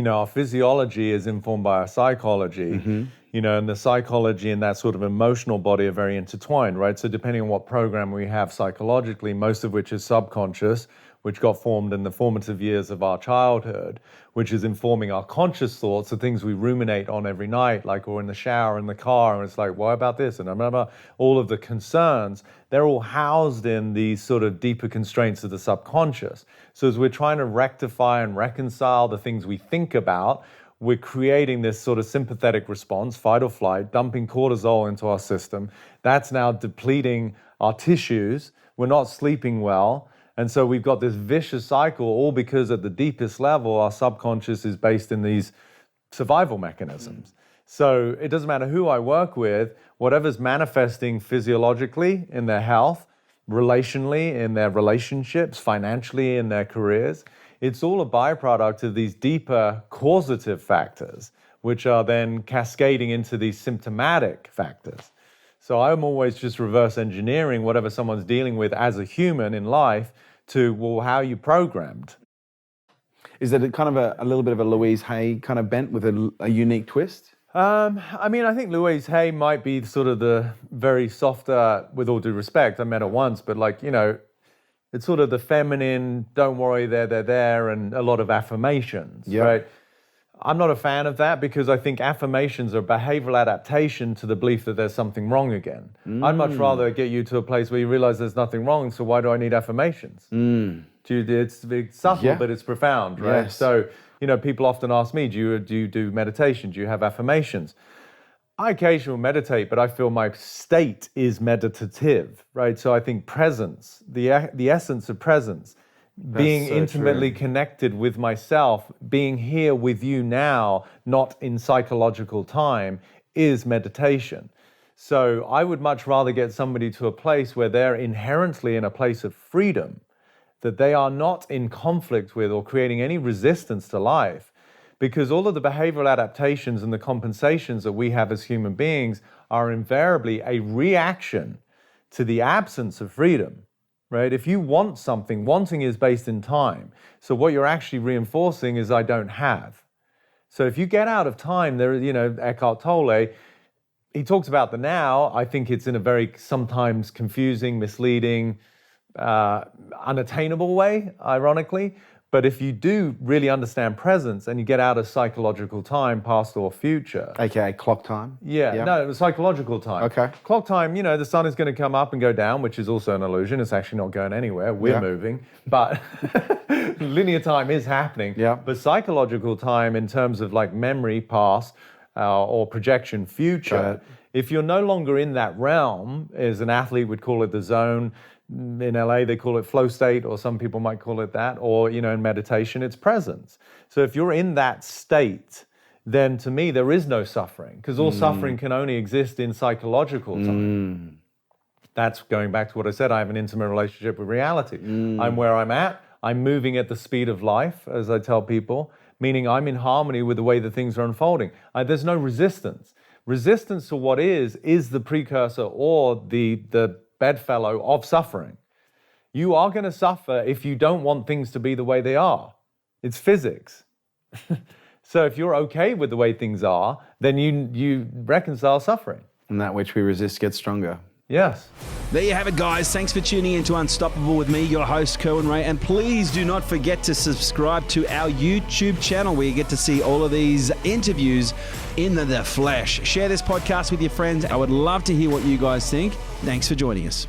our physiology is informed by our psychology, and the psychology and that sort of emotional body are very intertwined, right? So depending on what program we have psychologically, most of which is subconscious, which got formed in the formative years of our childhood, which is informing our conscious thoughts, the things we ruminate on every night, like or in the shower, in the car, and it's like, what about this? And blah, blah, all of the concerns, they're all housed in these sort of deeper constraints of the subconscious. So as we're trying to rectify and reconcile the things we think about, we're creating this sort of sympathetic response, fight or flight, dumping cortisol into our system. That's now depleting our tissues. We're not sleeping well. And so we've got this vicious cycle, all because at the deepest level, our subconscious is based in these survival mechanisms. So it doesn't matter who I work with, whatever's manifesting physiologically in their health, relationally in their relationships, financially in their careers, it's all a byproduct of these deeper causative factors, which are then cascading into these symptomatic factors. So I'm always just reverse engineering whatever someone's dealing with as a human in life to, well, how are you programmed? Is it kind of a little bit of a Louise Hay kind of bent with a unique twist? I think Louise Hay might be sort of the very softer, with all due respect, I met her once, but it's sort of the feminine, don't worry, they're there, and a lot of affirmations, right? I'm not a fan of that because I think affirmations are behavioral adaptation to the belief that there's something wrong again. I'd much rather get you to a place where you realize there's nothing wrong, so why do I need affirmations? It's subtle, but it's profound, right? Yes. So, people often ask me, do you do meditation? Do you have affirmations? I occasionally meditate, but I feel my state is meditative, right? So I think presence, the essence of presence, being so intimately connected with myself, being here with you now, not in psychological time, is meditation. So I would much rather get somebody to a place where they're inherently in a place of freedom, that they are not in conflict with or creating any resistance to life. Because all of the behavioral adaptations and the compensations that we have as human beings are invariably a reaction to the absence of freedom, right? If you want something, wanting is based in time. So what you're actually reinforcing is I don't have. So if you get out of time, there, Eckhart Tolle, he talks about the now. I think it's in a very sometimes confusing, misleading, unattainable way, ironically. But if you do really understand presence and you get out of psychological time, past or future. AKA clock time? Yeah. No, psychological time. Okay. Clock time, the sun is going to come up and go down, which is also an illusion. It's actually not going anywhere. We're moving. But linear time is happening. Yeah. But psychological time in terms of like memory, past, or projection, future, if you're no longer in that realm, as an athlete would call it the zone, in LA, they call it flow state, or some people might call it that, or, in meditation, it's presence. So if you're in that state, then to me, there is no suffering, because all suffering can only exist in psychological time. That's going back to what I said, I have an intimate relationship with reality. I'm where I'm at, I'm moving at the speed of life, as I tell people, meaning I'm in harmony with the way that things are unfolding. There's no resistance. Resistance to what is the precursor or the bedfellow of suffering. You are going to suffer if you don't want things to be the way they are. It's physics. So if you're okay with the way things are, then you reconcile suffering. And that which we resist gets stronger. Yes. There you have it, guys. Thanks for tuning in to Unstoppable with me, your host, Kerwin Rae. And please do not forget to subscribe to our YouTube channel where you get to see all of these interviews in the flesh. Share this podcast with your friends. I would love to hear what you guys think. Thanks for joining us.